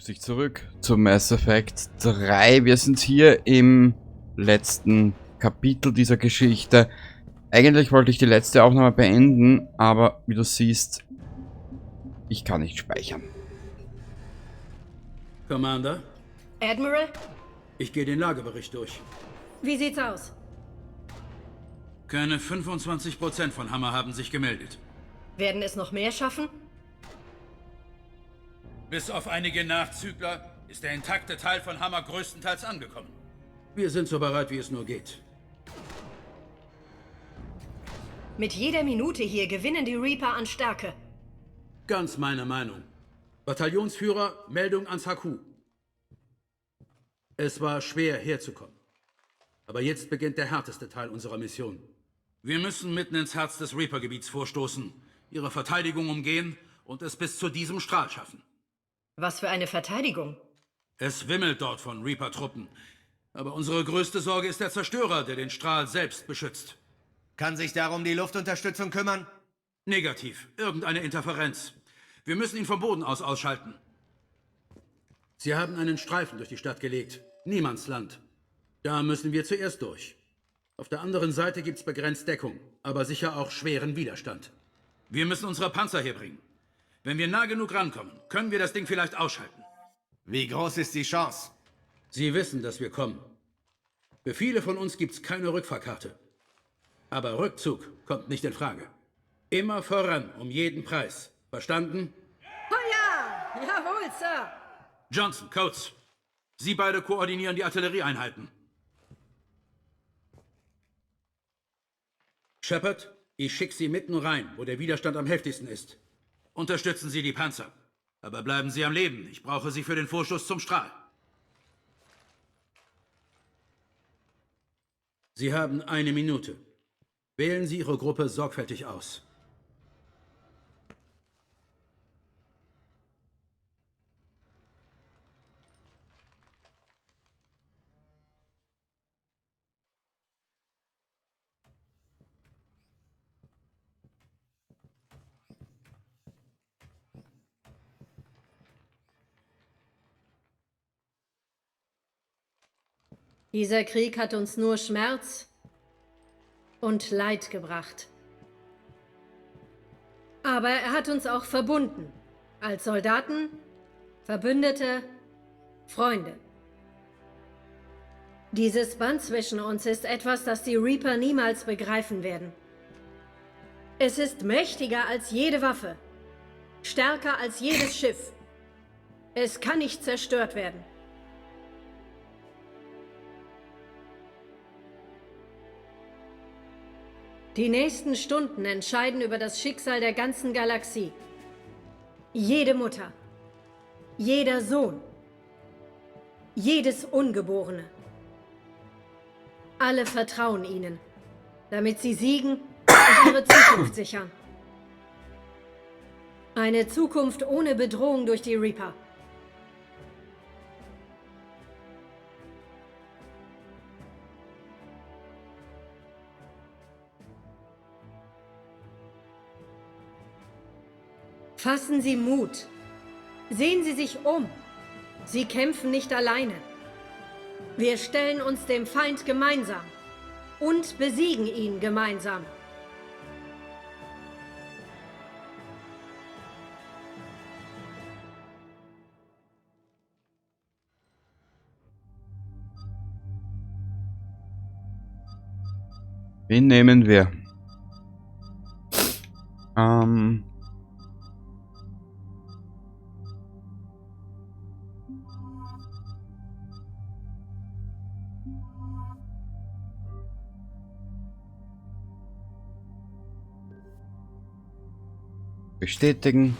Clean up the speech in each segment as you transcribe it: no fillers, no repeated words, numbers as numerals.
dich zurück zu Mass Effect 3. Wir sind hier im letzten Kapitel dieser Geschichte. Eigentlich wollte ich die letzte Aufnahme beenden, aber wie du siehst, ich kann nicht speichern. Commander, Admiral, ich gehe den Lagebericht durch. wie sieht's aus? Keine 25% von Hammer haben sich gemeldet. Werden es noch mehr schaffen? Bis auf einige Nachzügler ist der intakte Teil von Hammer größtenteils angekommen. Wir sind so bereit, wie es nur geht. Mit jeder Minute hier gewinnen die Reaper an Stärke. Ganz meine Meinung. Bataillonsführer, Meldung ans HQ. Es war schwer herzukommen. Aber jetzt beginnt der härteste Teil unserer Mission. Wir müssen mitten ins Herz des Reaper-Gebiets vorstoßen, ihre Verteidigung umgehen und es bis zu diesem Strahl schaffen. Was für eine Verteidigung. Es wimmelt dort von Reaper-Truppen. Aber unsere größte Sorge ist der Zerstörer, der den Strahl selbst beschützt. Kann sich darum die Luftunterstützung kümmern? Negativ. Irgendeine Interferenz. Wir müssen ihn vom Boden aus ausschalten. Sie haben einen Streifen durch die Stadt gelegt. Niemandsland. Da müssen wir zuerst durch. Auf der anderen Seite gibt's begrenzt Deckung, aber sicher auch schweren Widerstand. Wir müssen unsere Panzer herbringen. Wenn wir nah genug rankommen, können wir das Ding vielleicht ausschalten. Wie groß ist die Chance? Sie wissen, dass wir kommen. Für viele von uns gibt's keine Rückfahrkarte. Aber Rückzug kommt nicht in Frage. Immer voran, um jeden Preis. Verstanden? Feuer! Jawohl, Sir! Johnson, Coates. Sie beide koordinieren die Artillerieeinheiten. Shepard, ich schicke Sie mitten rein, wo der Widerstand am heftigsten ist. Unterstützen Sie die Panzer. Aber bleiben Sie am Leben. Ich brauche Sie für den Vorstoß zum Strahl. Sie haben eine Minute. Wählen Sie Ihre Gruppe sorgfältig aus. Dieser Krieg hat uns nur Schmerz und Leid gebracht. Aber er hat uns auch verbunden. Als Soldaten, Verbündete, Freunde. Dieses Band zwischen uns ist etwas, das die Reaper niemals begreifen werden. Es ist mächtiger als jede Waffe, stärker als jedes Schiff. Es kann nicht zerstört werden. Die nächsten Stunden entscheiden über das Schicksal der ganzen Galaxie. Jede Mutter, jeder Sohn, jedes Ungeborene. Alle vertrauen ihnen, damit sie siegen und ihre Zukunft sichern. Eine Zukunft ohne Bedrohung durch die Reaper. Fassen Sie Mut. Sehen Sie sich um. Sie kämpfen nicht alleine. Wir stellen uns dem Feind gemeinsam und besiegen ihn gemeinsam. Wen nehmen wir? Bestätigen.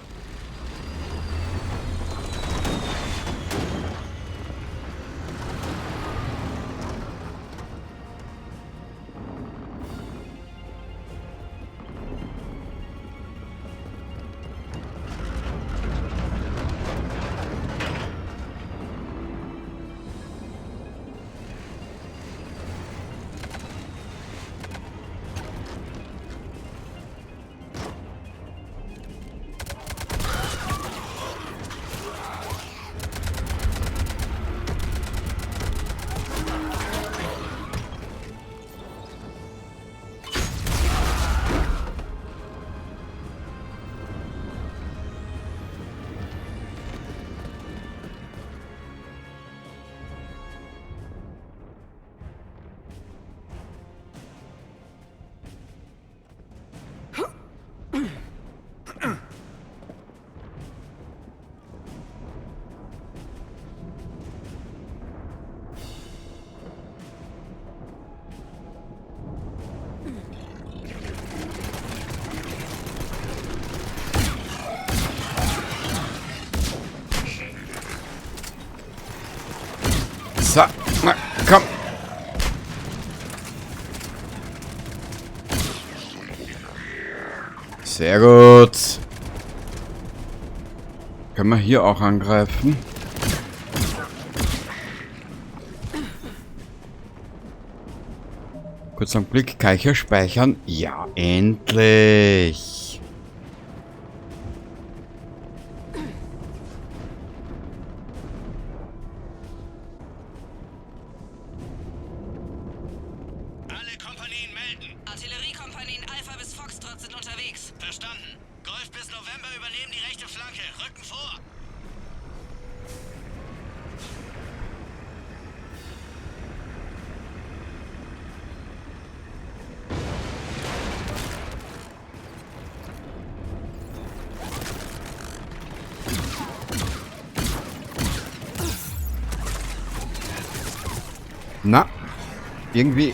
Sehr gut. Können wir hier auch angreifen? Kurz einen Blick. Kann ich hier speichern? Ja, endlich. Alle Kompanien melden. Artilleriekompanien Alpha bis Foxtrot sind unterwegs. Verstanden. Golf bis November übernehmen die rechte Flanke. Rücken vor. Na, irgendwie...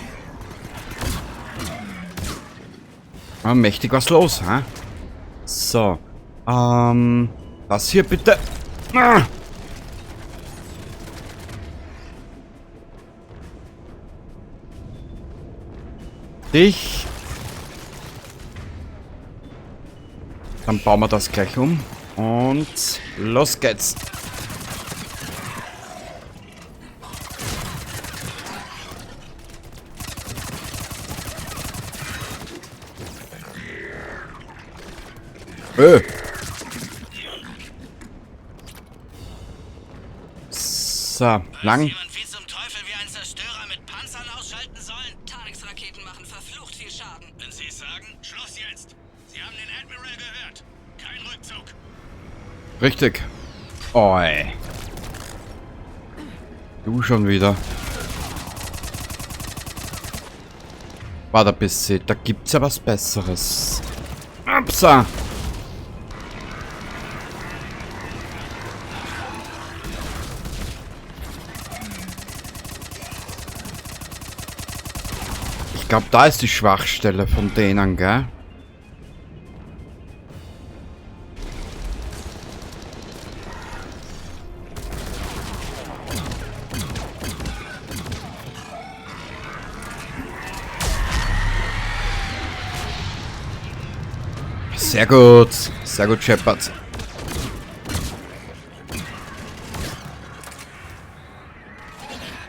mächtig was los, hä? So, das hier bitte. Ah! Dich. Dann bauen wir das gleich um. Und los geht's. So, lang. Jemand wie zum Teufel wie ein Zerstörer mit Panzern ausschalten sollen? Tagesraketen machen verflucht viel Schaden. Wenn Sie es sagen, Schluss jetzt. Sie haben den Admiral gehört. Kein Rückzug. Richtig. Oi. Du schon wieder. Warte bis sie. Da gibt's ja was Besseres. Upsa. Ich glaube, da ist die Schwachstelle von denen, gell? Sehr gut, Shepard.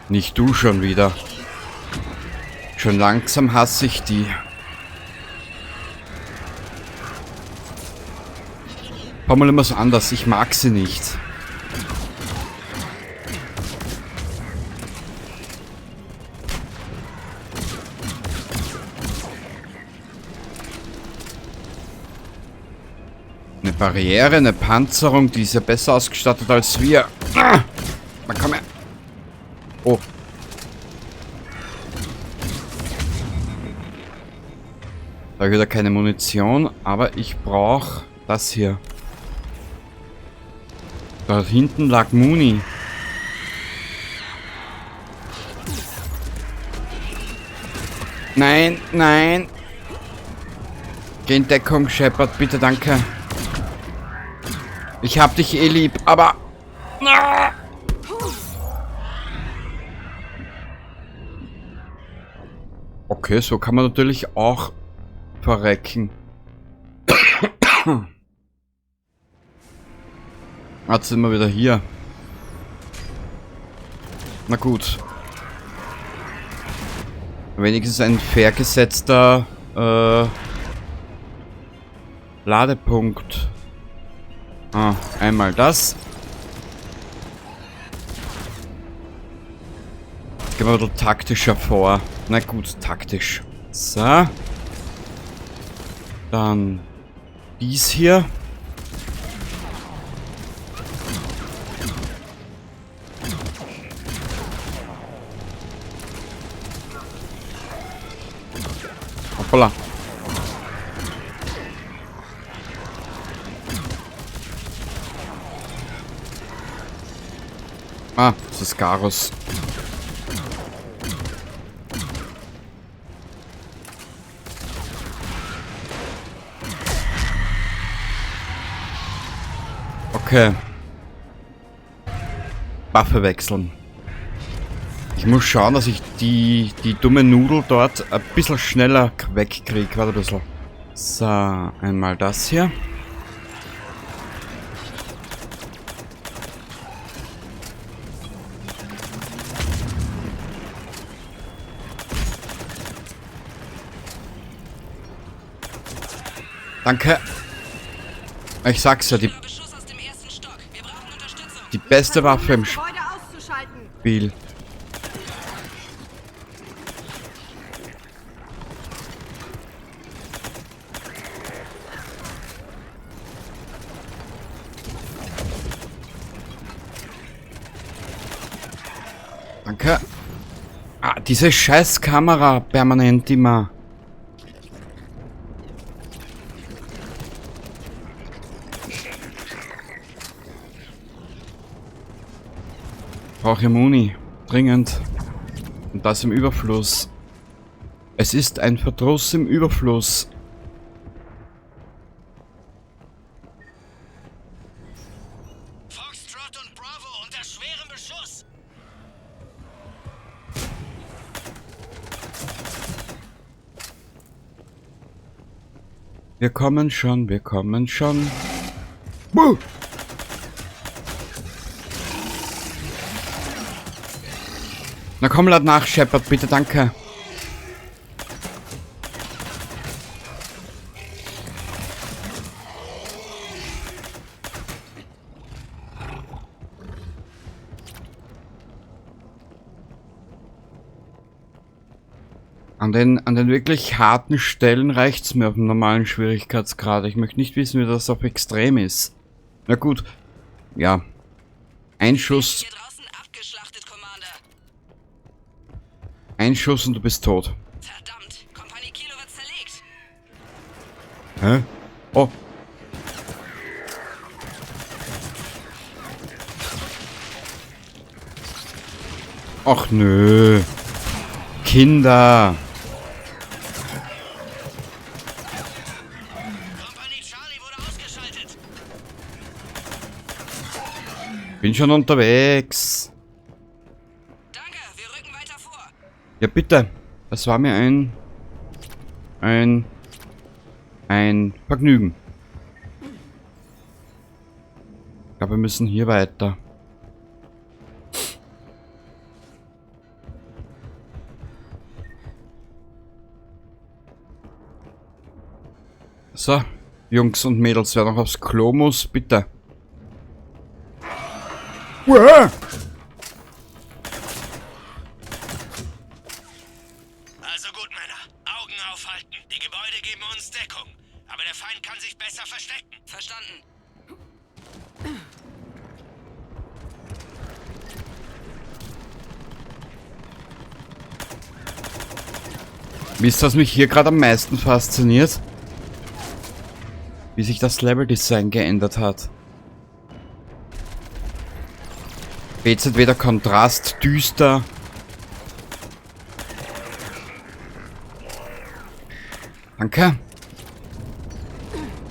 Nicht du schon wieder. Schon langsam hasse ich die. War mal immer so anders, ich mag sie nicht. Eine Barriere, eine Panzerung, die ist ja besser ausgestattet als wir. Ah! Na komm her. Oh. Da wieder keine Munition, aber ich brauche das hier. Da hinten lag Muni. Nein, nein. Geh in Deckung, Shepard, bitte, danke. Ich hab dich eh lieb, aber... Okay, so kann man natürlich auch verrecken. Jetzt sind wir wieder hier. Na gut. Wenigstens ein fair gesetzter Ladepunkt. Ah, einmal das. Jetzt gehen wir ein bisschen taktischer vor. Na gut, taktisch. So. Dann dies hier. Hoppala. Ah, das ist Garus. Okay. Waffe wechseln. Ich muss schauen, dass ich die dumme Nudel dort ein bisschen schneller wegkriege. Warte ein bisschen. So, einmal das hier. Danke. Ich sag's ja, Beschuss aus dem ersten Stock. Wir brauchen Unterstützung. die beste Waffe im Gebäude auszuschalten. Spiel. Danke. Ah, diese scheiß Kamera permanent immer. Brauche Muni. Dringend. Und das im Überfluss. Es ist ein Verdruss im Überfluss. Foxtrot und Bravo unter schwerem Beschuss. Wir kommen schon, wir kommen schon. Buh! Na komm, lad nach, Shepard, bitte, danke. An den wirklich harten Stellen reicht's mir auf dem normalen Schwierigkeitsgrad. Ich möchte nicht wissen, wie das auf extrem ist. Na gut. Ja. Ein Schuss. Hier draußen abgeschlachtet, Commander. Ein Schuss und du bist tot. Verdammt, Kompanie Kilo wird zerlegt. Hä? Oh. Ach nö. Kinder. Kompanie Charlie wurde ausgeschaltet. Bin schon unterwegs. Danke, wir rücken weiter vor. Ja, bitte. Das war mir ein Vergnügen. Ich glaube, wir müssen hier weiter. So, Jungs und Mädels, wer noch aufs Klo muss, bitte. Uah! Also gut, Männer. Augen aufhalten. Die Gebäude geben uns Deckung. Aber der Feind kann sich besser verstecken. Verstanden. Wisst ihr, was mich hier gerade am meisten fasziniert? Wie sich das Leveldesign geändert hat. BZW der Kontrast, düster. Danke.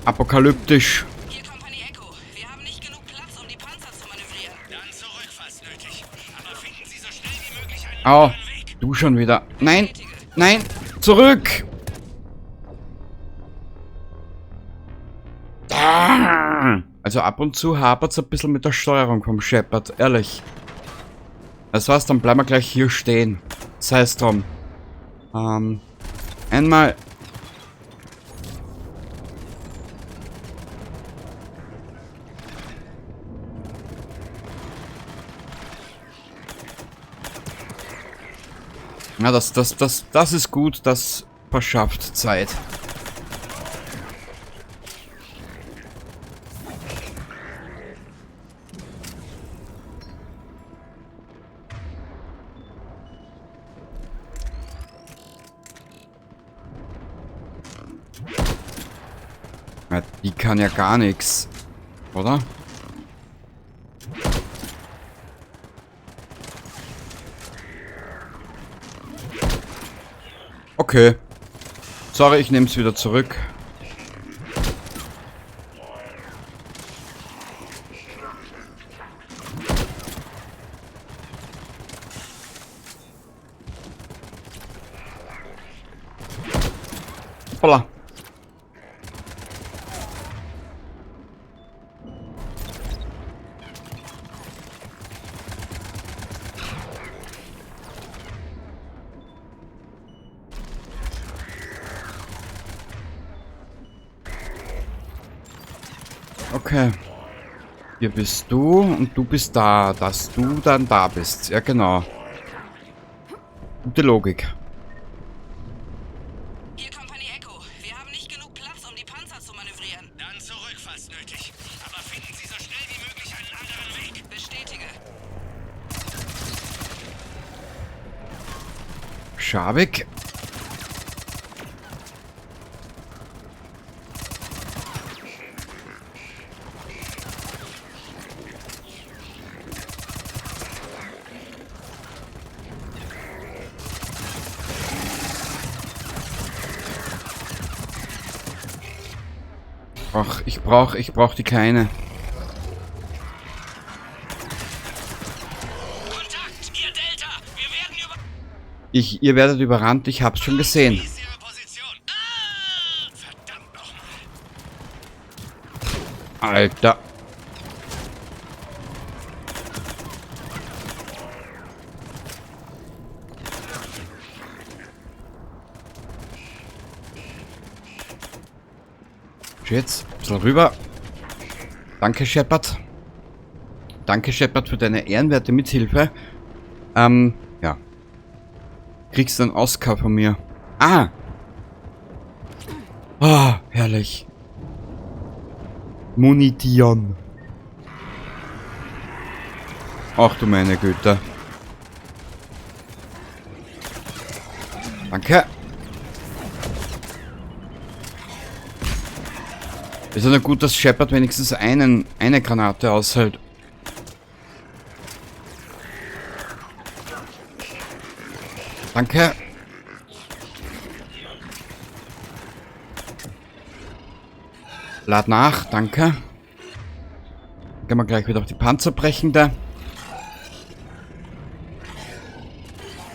Apokalyptisch. Hier Kompanie Echo. Wir haben nicht genug Platz, um die Panzer zu manövrieren. Dann zurück, falls nötig. Aber finden Sie so schnell wie möglich einen Au, anderen Weg. du schon wieder. Nein, nein, zurück! Also ab und zu hapert's ein bisschen mit der Steuerung vom Shepard, ehrlich. Das war's, dann bleiben wir gleich hier stehen. Sei's drum. Einmal. Ja, das ist gut, das verschafft Zeit. Ja, die kann ja gar nichts, oder? Okay. Sorry, ich nehme es wieder zurück. Hoppala. Okay. Hier bist du und du bist da, dass du dann da bist. Ja, genau. Gute Logik. Hier Kompanie Echo. Wir haben nicht genug Platz, um die Panzer zu manövrieren. Dann zurück, falls nötig. Aber finden Sie so schnell wie möglich einen anderen Weg. Bestätige. Schabig. Ach, ich brauch die Kleine. Kontakt, ihr Delta! Wir werden über... Ihr werdet überrannt, ich hab's schon gesehen. Wie ist Ihre Position? Ah! Verdammt nochmal. Alter. Jetzt, ein bisschen rüber. Danke, Shepard. Danke, Shepard, für deine ehrenwerte Mithilfe. Ja. Kriegst du einen Oscar von mir. Ah! Ah, herrlich. Munition. Ach du meine Güte. Danke. Ist ja nur gut, dass Shepard wenigstens eine Granate aushält. Danke. Lad nach, danke. Gehen wir gleich wieder auf die Panzerbrechende.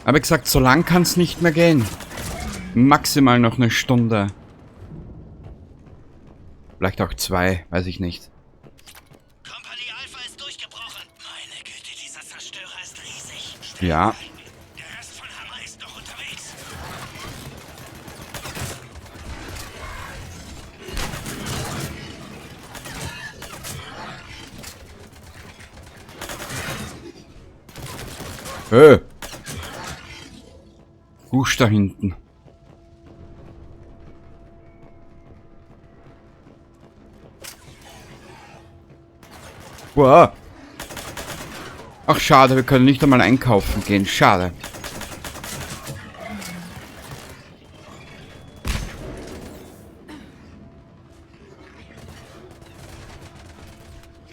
Aber wie gesagt, so lang kann es nicht mehr gehen. Maximal noch eine Stunde. Vielleicht auch 2, weiß ich nicht. Kompanie Alpha ist durchgebrochen. Meine Güte, dieser Zerstörer ist riesig. Ja. Der Rest von Hammer ist noch unterwegs. Gusch da hinten. Wow. Ach schade, wir können nicht einmal einkaufen gehen. Schade.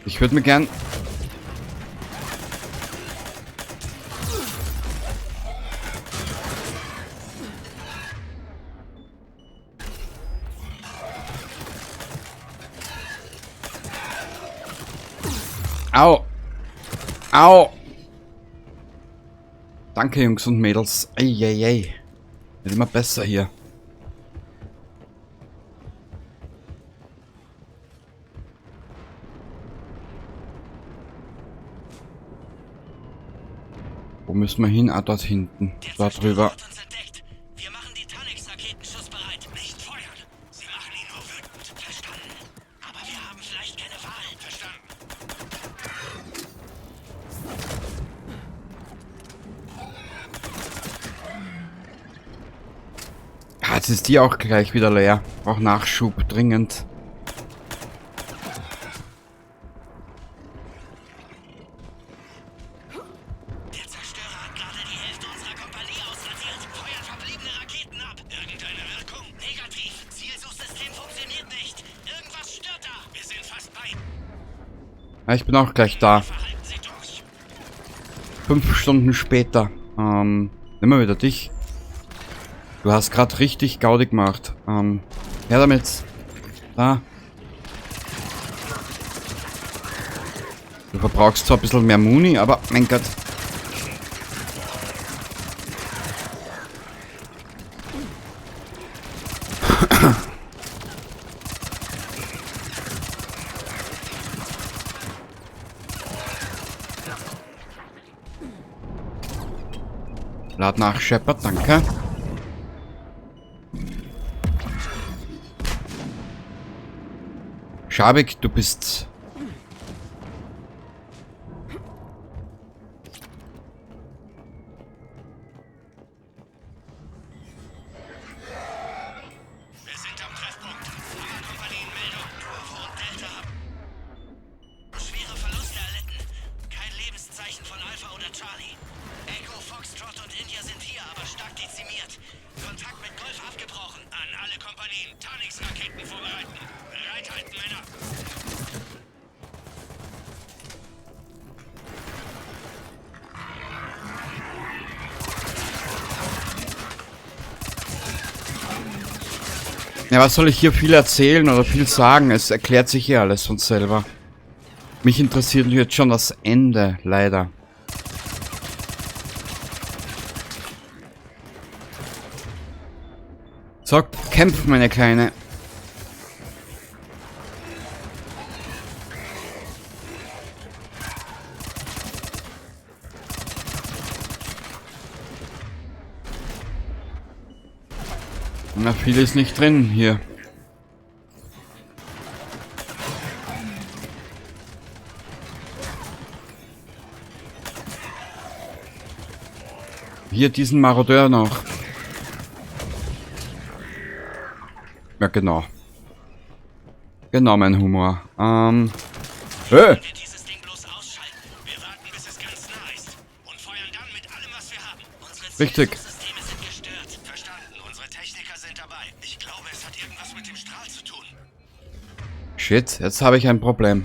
Ich würde mir gern... Au! Au! Danke, Jungs und Mädels. Eieiei. Wird immer besser hier. Wo müssen wir hin? Ah, dort hinten. Da drüber. Hat uns entdeckt. Wir machen die Tanix-Raketen schussbereit. Nicht feuern. Sie machen ihn nur wütend. Verstanden. Aber wir haben vielleicht keine Wahl. Verstanden. Ah, jetzt ist die auch gleich wieder leer. Braucht Nachschub, dringend. Der Zerstörer hat gerade die Hälfte unserer Kompanie ausradiert. Feuert verbliebene Raketen ab. Irgendeine Wirkung? Negativ. Zielsuchsystem funktioniert nicht. Irgendwas stört da. Wir sind fast bei. Ah, ich bin auch gleich da. Verhalten Sie durch. 5 Stunden später. Nehmen wir wieder dich. Du hast gerade richtig Gaudi gemacht. Her damit. Da. Du verbrauchst zwar ein bisschen mehr Muni, aber mein Gott. Lad nach, Shepard, danke. Schabik, du bist... Wir sind am Treffpunkt. Hammer-Kompanien-Meldung. Bravo und Delta haben schwere Verluste erlitten. Kein Lebenszeichen von Alpha oder Charlie. Echo, Foxtrot und India sind hier, aber stark dezimiert. Kontakt mit Golf abgebrochen. An alle Kompanien. Tanix-Raketen vorbereiten. Bereithalten, Männer. Ja, was soll ich hier viel erzählen oder viel sagen? Es erklärt sich hier alles von selber. Mich interessiert jetzt schon das Ende, leider. So, kämpf, meine Kleine. Na, viel ist nicht drin hier. Hier diesen Marodeur noch. Ja, genau. Genau, mein Humor. Wir dieses Ding bloß ausschalten. Wir warten, bis es ganz nah ist. Und feuern dann mit allem, was wir haben. Unsere Richtig. Systeme sind gestört. Verstanden. Unsere Techniker sind dabei. Ich glaube, es hat irgendwas mit dem Strahl zu tun. Shit, jetzt habe ich ein Problem.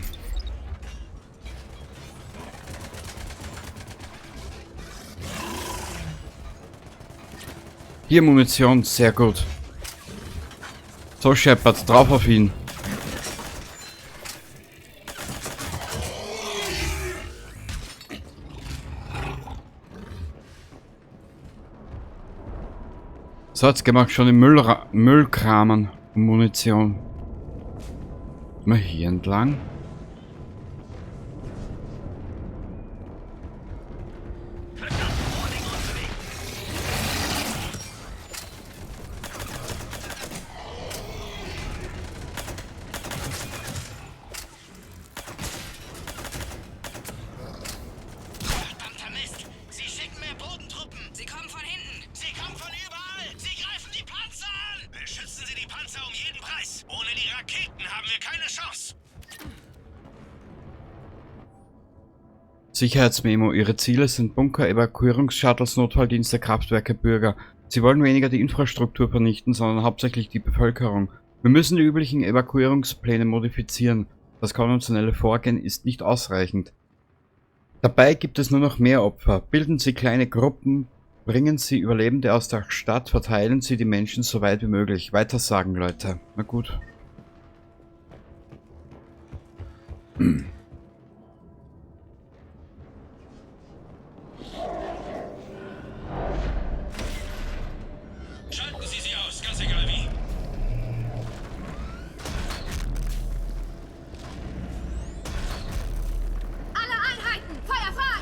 Hier Munition, sehr gut. So, Shepard, drauf auf ihn. So, jetzt gehen wir schon im Müllkramen um Munition. Mal hier entlang. Verdammter Mist. Sie schicken mehr Bodentruppen. Sie kommen von hinten. Sie kommen von überall. Sie greifen die Panzer an. Beschützen Sie die Panzer um jeden Preis. Ohne die Raketen haben wir keine Chance. Sicherheitsmemo. Ihre Ziele sind Bunker, Evakuierungsshuttles, Notfalldienste, Kraftwerke, Bürger. Sie wollen weniger die Infrastruktur vernichten, sondern hauptsächlich die Bevölkerung. Wir müssen die üblichen Evakuierungspläne modifizieren. Das konventionelle Vorgehen ist nicht ausreichend. Dabei gibt es nur noch mehr Opfer. Bilden Sie kleine Gruppen, bringen Sie Überlebende aus der Stadt, verteilen Sie die Menschen so weit wie möglich. Weitersagen, Leute. Na gut. Schalten Sie sie aus, ganz egal wie. Alle Einheiten, Feuer frei!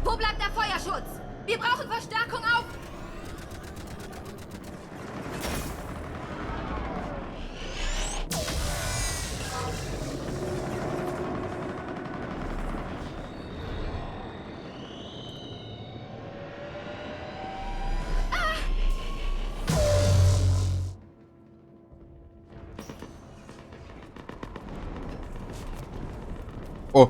Wo bleibt der Feuerschutz? Wir brauchen Verstärkung auf! Oh.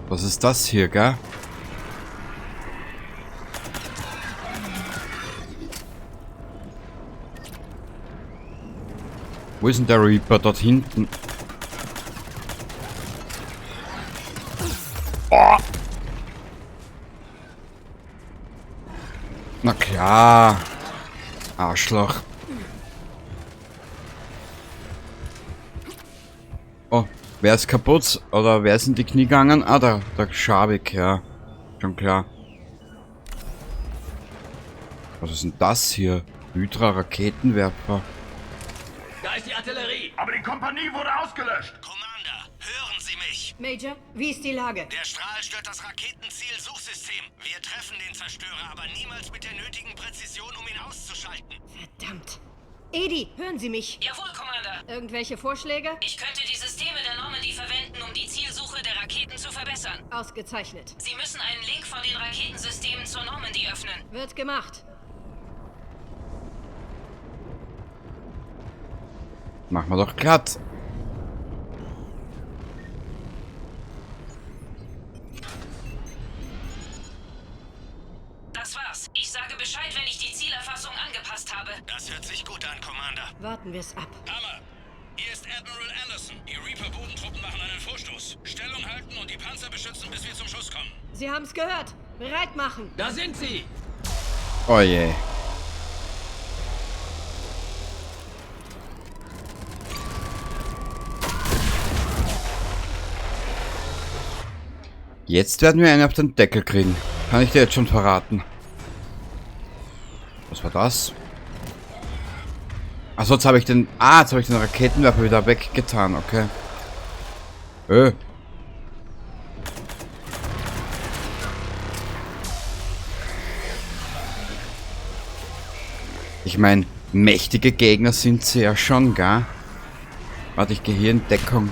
Was ist das hier, gell? Wo ist denn der Reaper? Dort hinten. Oh. Na klar. Arschloch. Oh, wer ist kaputt? Oder wer ist in die Knie gegangen? Ah, der Schabik, ja. Schon klar. Was ist denn das hier? Hydra-Raketenwerfer. Da ist die Artillerie. Aber die Kompanie wurde ausgelöscht. Commander, hören Sie mich. Major, wie ist die Lage? Der Strahl stört das Raketenziel-Suchsystem. Wir treffen den Zerstörer, aber niemals mit der nötigen Präzision, um ihn auszuschalten. Verdammt. Edie, hören Sie mich. Jawohl, Commander. Irgendwelche Vorschläge? Ich könnte die Systeme der Normandy verwenden, um die Zielsuche der Raketen zu verbessern. Ausgezeichnet. Sie müssen einen Link von den Raketensystemen zur Normandy öffnen. Wird gemacht. Machen wir doch glatt. Das war's. Ich sage Bescheid, wenn ich die Zielerfassung angepasst habe. Das hört sich gut an, Commander. Warten wir's ab. Hammer! Hier ist Admiral Anderson. Die Reaper-Bodentruppen machen einen Vorstoß. Stellung halten und die Panzer beschützen, bis wir zum Schuss kommen. Sie haben's gehört. Bereit machen. Da sind sie. Oh je. Jetzt werden wir einen auf den Deckel kriegen. Kann ich dir jetzt schon verraten. Was war das? Achso, jetzt habe ich den... Ah, jetzt habe ich den Raketenwerfer wieder weggetan, okay. Ich meine, mächtige Gegner sind sie ja schon, gell? Warte, ich gehe hier in Deckung.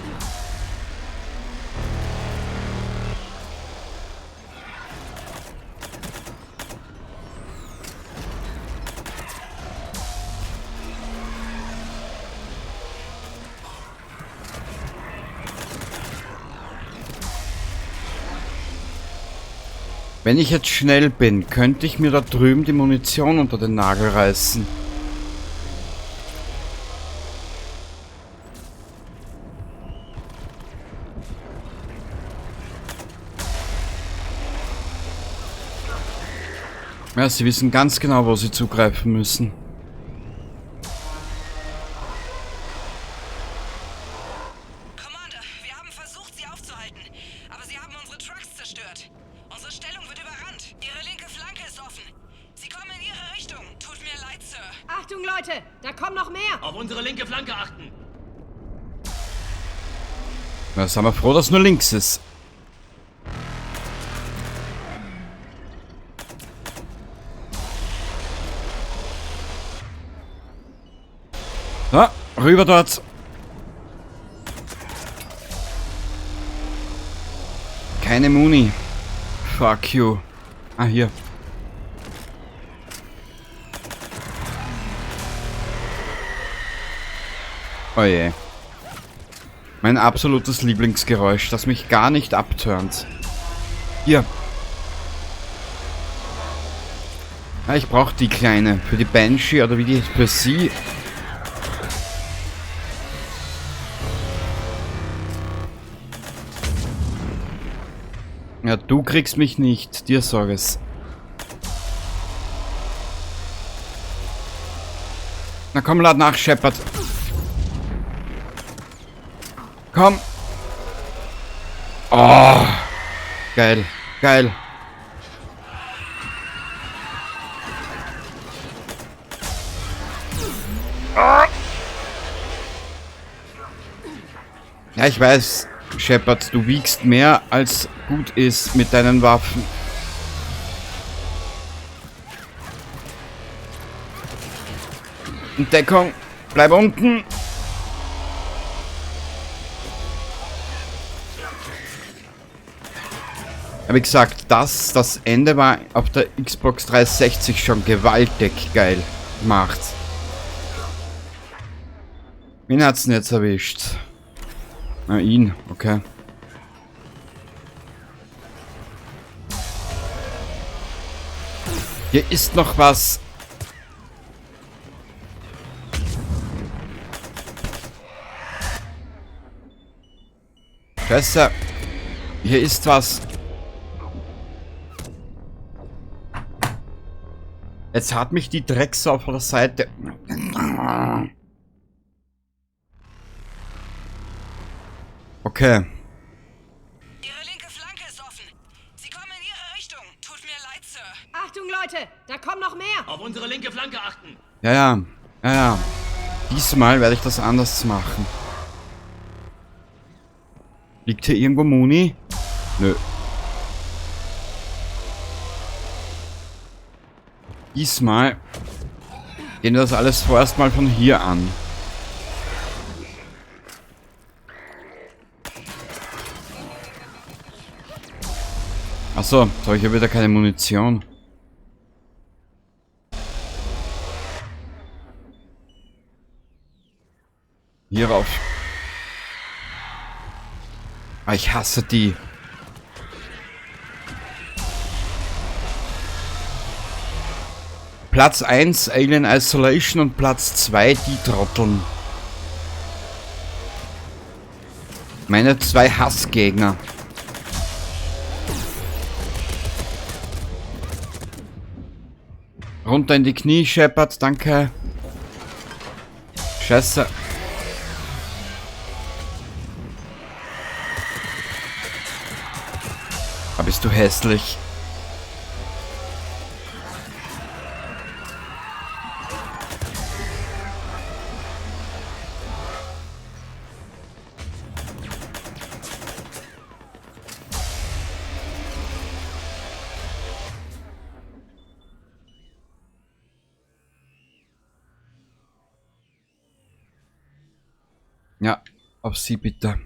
Wenn ich jetzt schnell bin, könnte ich mir da drüben die Munition unter den Nagel reißen. Ja, sie wissen ganz genau, wo sie zugreifen müssen. Commander, wir haben versucht, sie aufzuhalten. Aber sie haben unsere Trucks zerstört. Unsere Stellung wird überrannt. Ihre linke Flanke ist offen. Sie kommen in Ihre Richtung. Tut mir leid, Sir. Achtung, Leute. Da kommen noch mehr. Auf unsere linke Flanke achten. Na, sind wir froh, dass nur links ist. So, rüber dort. Keine Muni. Fuck you. Ah, hier. Oh je. Mein absolutes Lieblingsgeräusch, das mich gar nicht abturnt. Hier. Ah, ich brauche die kleine. Für die Banshee oder wie die für sie. Ja, du kriegst mich nicht. Dir sag es. Na komm, lad nach, Shepard. Komm. Oh. Geil. Geil. Ja, ich weiß, Shepard, du wiegst mehr als gut ist mit deinen Waffen. Deckung, bleib unten. Ja, wie gesagt, das Ende war auf der Xbox 360 schon gewaltig geil gemacht. Wen hat's denn jetzt erwischt? Ah, ihn, okay. Hier ist noch was. Scheiße. Hier ist was. Jetzt hat mich die Drecksau auf der Seite. Okay. Ihre linke Flanke ist offen. Sie kommen in Ihre Richtung. Tut mir leid, Sir. Achtung, Leute. Da kommen noch mehr. Auf unsere linke Flanke achten. Ja. Diesmal werde ich das anders machen. Liegt hier irgendwo Muni? Nö. Diesmal gehen wir das alles vorerst mal von hier an. Achso, jetzt habe ich ja wieder keine Munition. Hierauf. Ah, ich hasse die. Platz 1 Alien Isolation und Platz 2 die Trotteln. Meine 2 Hassgegner. Runter in die Knie, Shepard, danke. Scheiße. Aber bist du hässlich. Ja, auf sie bitte.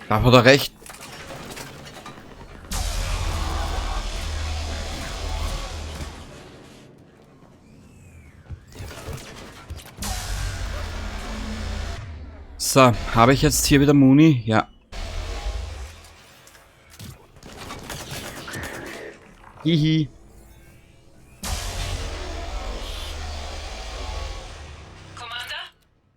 Da hat er recht. So, habe ich jetzt hier wieder Muni? Ja. Hihi. Commander?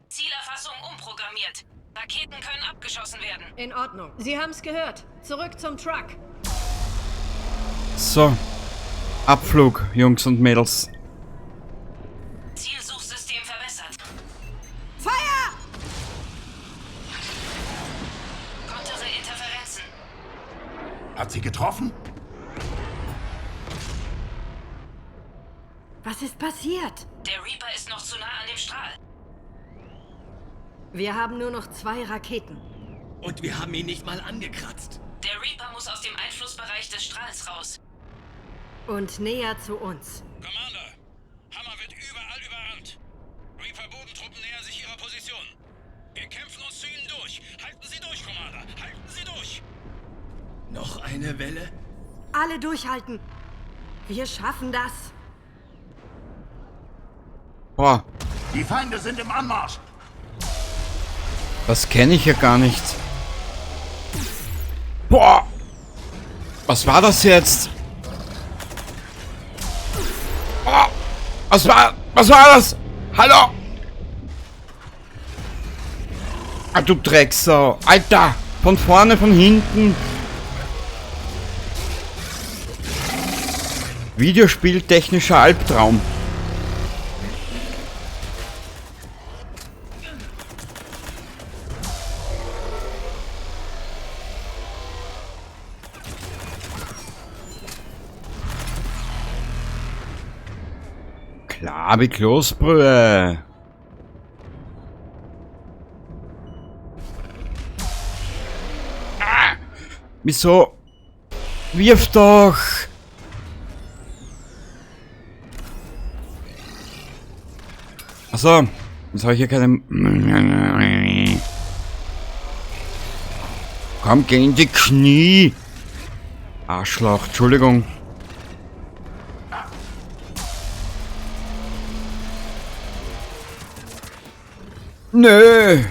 Zielerfassung umprogrammiert. Raketen können abgeschossen werden. In Ordnung. Sie haben's gehört. Zurück zum Truck. So. Abflug, Jungs und Mädels. Zielsuchsystem verbessert. Feuer! Kontere Interferenzen. Hat sie getroffen? Was ist passiert? Der Reaper ist noch zu nah an dem Strahl. Wir haben nur noch 2 Raketen. Und wir haben ihn nicht mal angekratzt. Der Reaper muss aus dem Einflussbereich des Strahls raus. Und näher zu uns. Commander, Hammer wird überall überrannt. Reaper-Bodentruppen nähern sich ihrer Position. Wir kämpfen uns zu ihnen durch. Halten Sie durch, Commander. Halten Sie durch. Noch eine Welle? Alle durchhalten. Wir schaffen das. Boah, Die Feinde sind im Anmarsch. das kenne ich ja gar nicht. Boah! Was war das jetzt? Oh, was war das? Hallo? Ah, du Drecksau. Alter! Von vorne, von hinten. Videospieltechnischer Albtraum. Klar wie Kloßbrühe. Ah, wieso? Wirf doch! Achso, jetzt habe ich hier keine... Komm, geh in die Knie! Arschloch, Entschuldigung. Nö!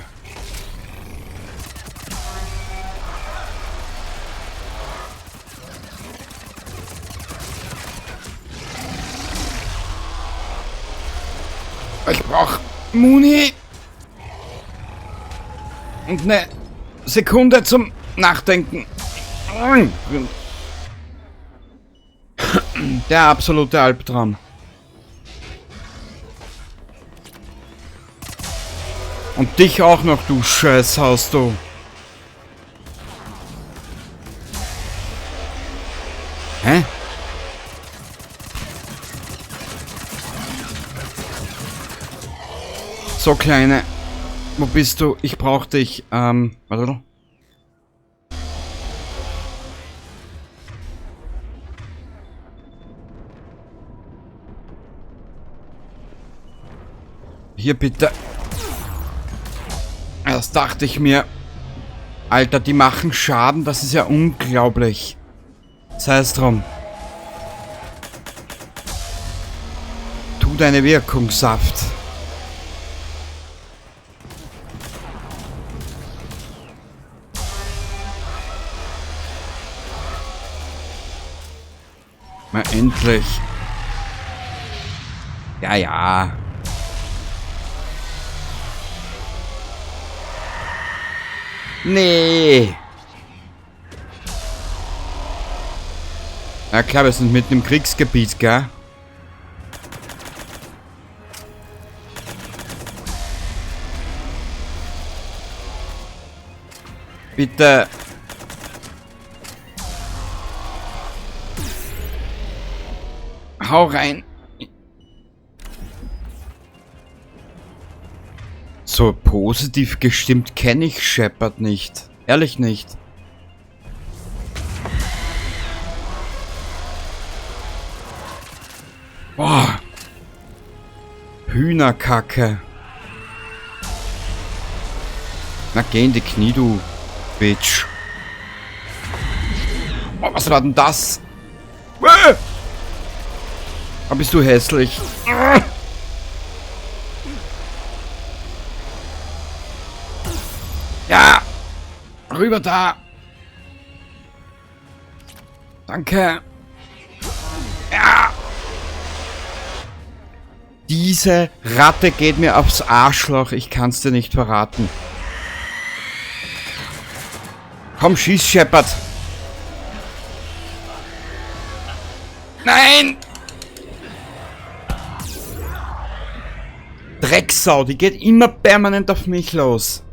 Ich brauch Muni. Und eine Sekunde zum Nachdenken. Der absolute Albtraum. Und dich auch noch, du Scheißhaus, du. Hä? So, Kleine. Wo bist du? Ich brauch dich. Warte. Hier bitte. Das dachte ich mir. Alter, die machen Schaden, das ist ja unglaublich. Sei es drum. Tu deine Wirkung, Saft. Mal endlich. Ja, ja. Nee. Ja klar, wir sind mitten im Kriegsgebiet, gell? Bitte. Hau rein. So positiv gestimmt kenne ich Shepard nicht. Ehrlich nicht. Boah. Hühnerkacke. Na geh in die Knie, du Bitch. Oh, was war denn das? Oh, bist du hässlich. Ja. Rüber da. Danke. Ja. Diese Ratte geht mir aufs Arschloch. Ich kann's dir nicht verraten. Komm, schieß, Shepard. Nein! Drecksau, die geht immer permanent auf mich los.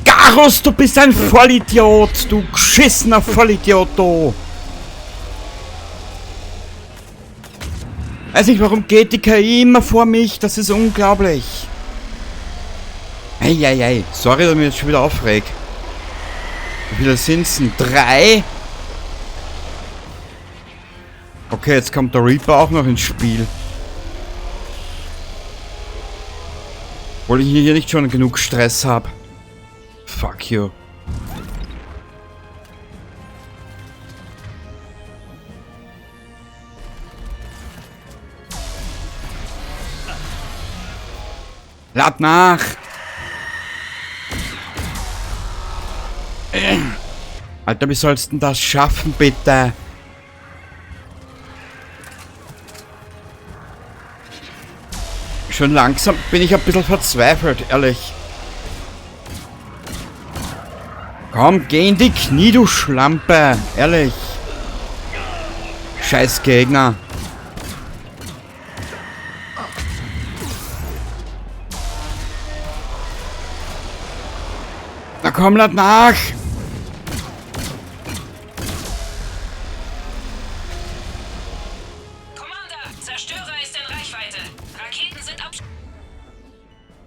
Garus, du bist ein Vollidiot, du geschissener Vollidiot, du. Weiß nicht, warum geht die KI immer vor mich, das ist unglaublich. Eieiei, sorry, dass ich mich jetzt schon wieder aufreg. Wie viele sind's denn? 3? Okay, jetzt kommt der Reaper auch noch ins Spiel. Obwohl ich hier nicht schon genug Stress habe. Fuck you. Lad nach! Alter, wie sollst du denn das schaffen, bitte? Schon langsam bin ich ein bisschen verzweifelt, ehrlich. Komm, geh in die Knie, du Schlampe! Ehrlich. Scheiß Gegner. Na komm, lad nach! Commander, Zerstörer ist in Reichweite. Raketen sind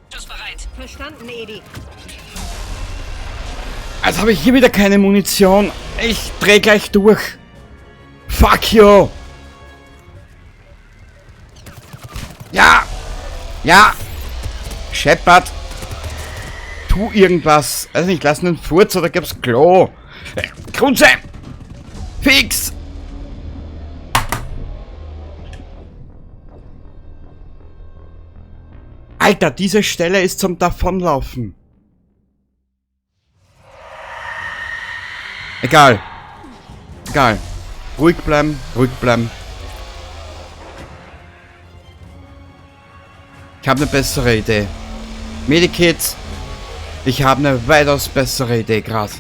abschussbereit. Verstanden, Edi. Jetzt habe ich hier wieder keine Munition. Ich dreh gleich durch. Fuck you! Ja! Ja! Shepard! Tu irgendwas. Also nicht, lass einen Furz oder gib's Klo. Krunze! Fix! Alter, diese Stelle ist zum Davonlaufen. Egal. Egal. Ruhig bleiben, ruhig bleiben. Ich habe eine bessere Idee. Medikit. Ich habe eine weitaus bessere Idee gerade.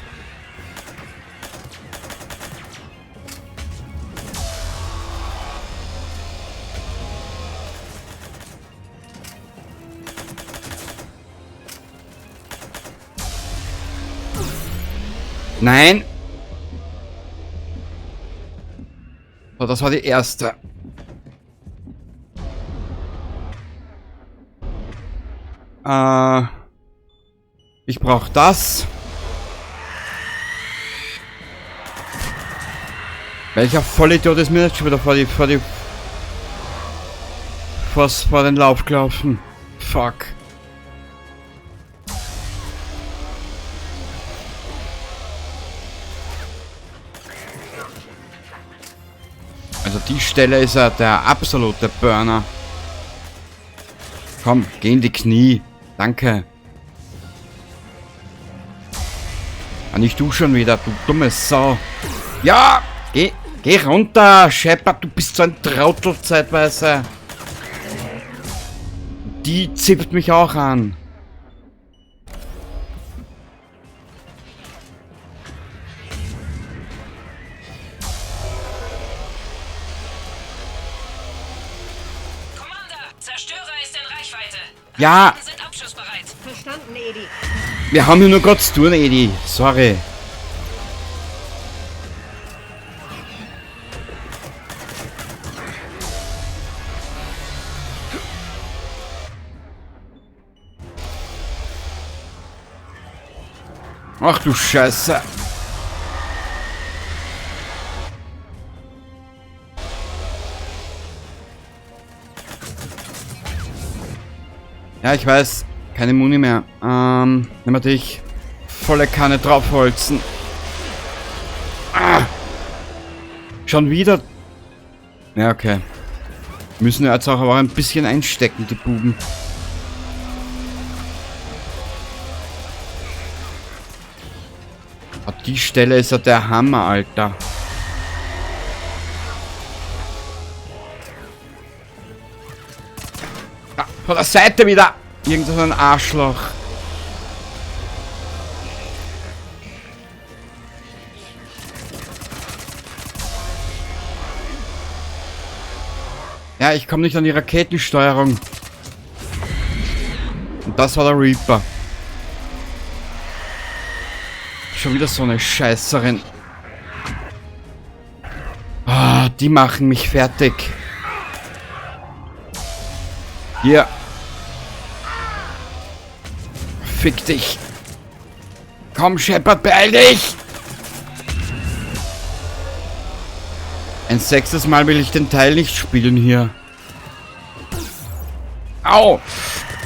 Nein. So, das war die erste. Ich brauche das. Welcher Vollidiot ist mir jetzt schon wieder vor den Lauf gelaufen? Fuck. Also die Stelle ist ja der absolute Burner. Komm, geh in die Knie. Danke. Ah, nicht du schon wieder, du dumme Sau. Ja, geh runter, Shepard, du bist so ein Trottel zeitweise. Die zippt mich auch an. Ja. Wir sind abschussbereit. Verstanden, Edi. Wir haben hier nur Gott zu tun, Edi. Sorry. Ach du Scheiße. Ja, ich weiß. Keine Muni mehr. Nehmen wir dich. Volle Kanne draufholzen. Ah! Schon wieder. Ja, okay. Müssen wir jetzt auch aber ein bisschen einstecken, die Buben. Ab die Stelle ist ja der Hammer, Alter. Ah, von der Seite wieder. Irgend so ein Arschloch. Ja, ich komme nicht an die Raketensteuerung. Und das war der Reaper. Schon wieder so eine Scheißerin. Ah, die machen mich fertig. Hier. Fick dich. Komm, Shepard, beeil dich. Ein 6. Mal will ich den Teil nicht spielen hier. Au.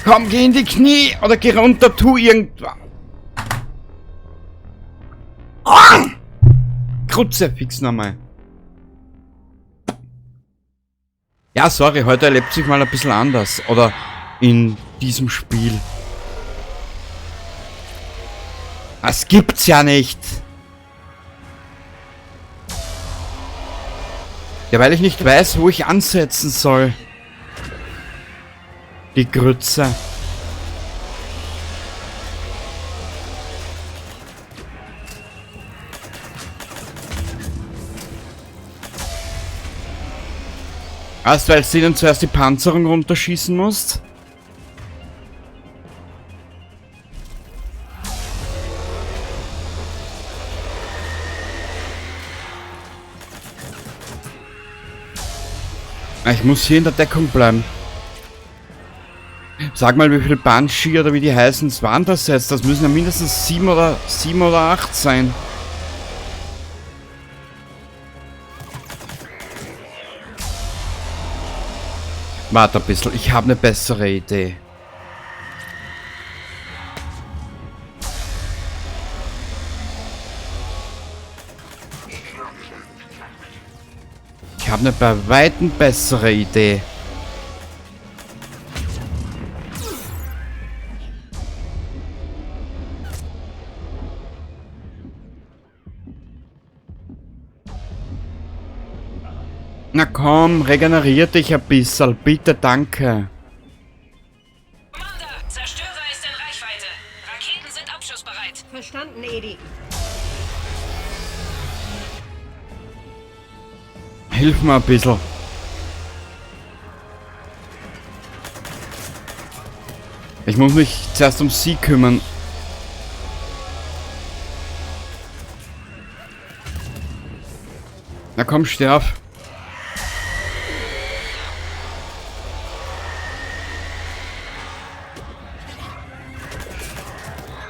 Komm, geh in die Knie oder geh runter, tu irgendwas. Oh! Kruzifix nochmal. Ja, sorry, heute erlebt sich mal ein bisschen anders. Oder in diesem Spiel. Das gibt's ja nicht. Ja, weil ich nicht weiß, wo ich ansetzen soll. Die Grütze. Erst weil du ihnen zuerst die Panzerung runterschießen musst. Ich muss hier in der Deckung bleiben. Sag mal, wie viele Banshee oder wie die heißen waren das jetzt? Das müssen ja mindestens 7 oder 8 sein. Warte ein bisschen, ich habe eine bessere Idee. Ich habe eine bei Weitem bessere Idee. Na komm, regenerier dich ein bisschen. Bitte, danke. Commander, Zerstörer ist in Reichweite. Raketen sind abschussbereit. Verstanden, Edi. Hilf mir ein bisschen. Ich muss mich zuerst um sie kümmern. Na komm, sterb.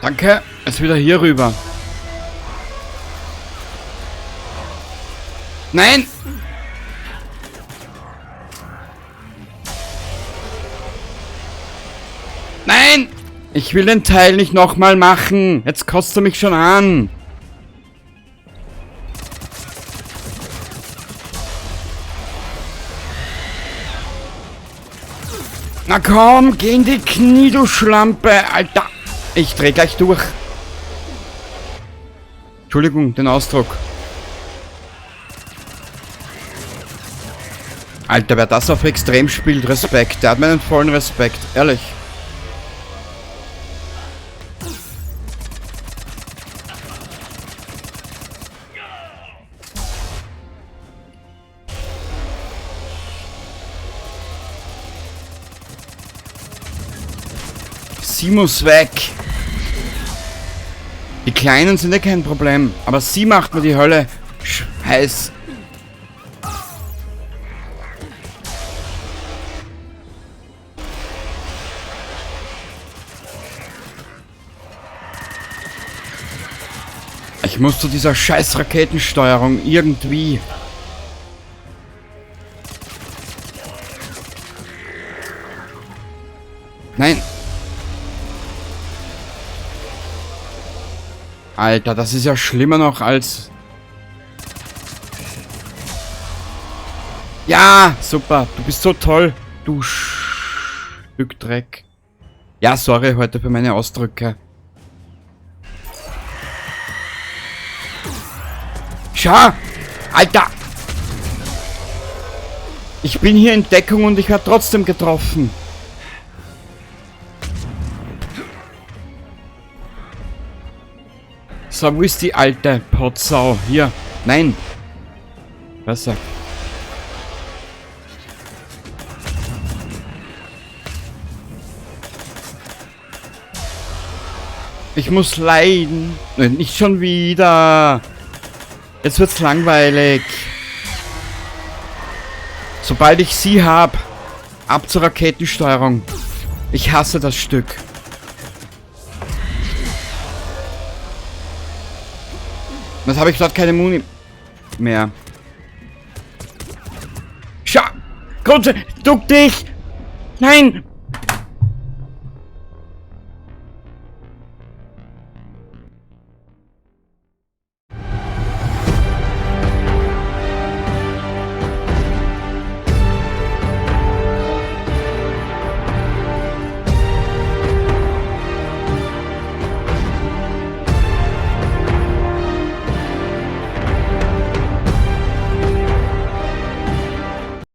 Danke. Jetzt wieder hier rüber. Nein! Nein! Ich will den Teil nicht nochmal machen. Jetzt kotzt er mich schon an. Na komm, geh in die Knie, du Schlampe, Alter. Ich dreh gleich durch. Entschuldigung, den Ausdruck. Alter, wer das auf extrem spielt, Respekt. Der hat meinen vollen Respekt, ehrlich. Sie muss weg. Die Kleinen sind ja kein Problem, aber sie macht mir die Hölle heiß. Ich muss zu dieser scheiß Raketensteuerung irgendwie. Nein. Alter, das ist ja schlimmer noch als... Ja, super. Du bist so toll. Du Stück Dreck. Ja, sorry heute für meine Ausdrücke. Schau! Alter! Ich bin hier in Deckung und ich werde trotzdem getroffen. So, wo ist die alte Potsau? Hier. Nein. Besser. Ich muss leiden. Nein, nicht schon wieder. Jetzt wird's langweilig. Sobald ich sie hab, ab zur Raketensteuerung. Ich hasse das Stück. Jetzt habe ich dort keine Muni mehr. Schau! Grunze! Duck dich! Nein!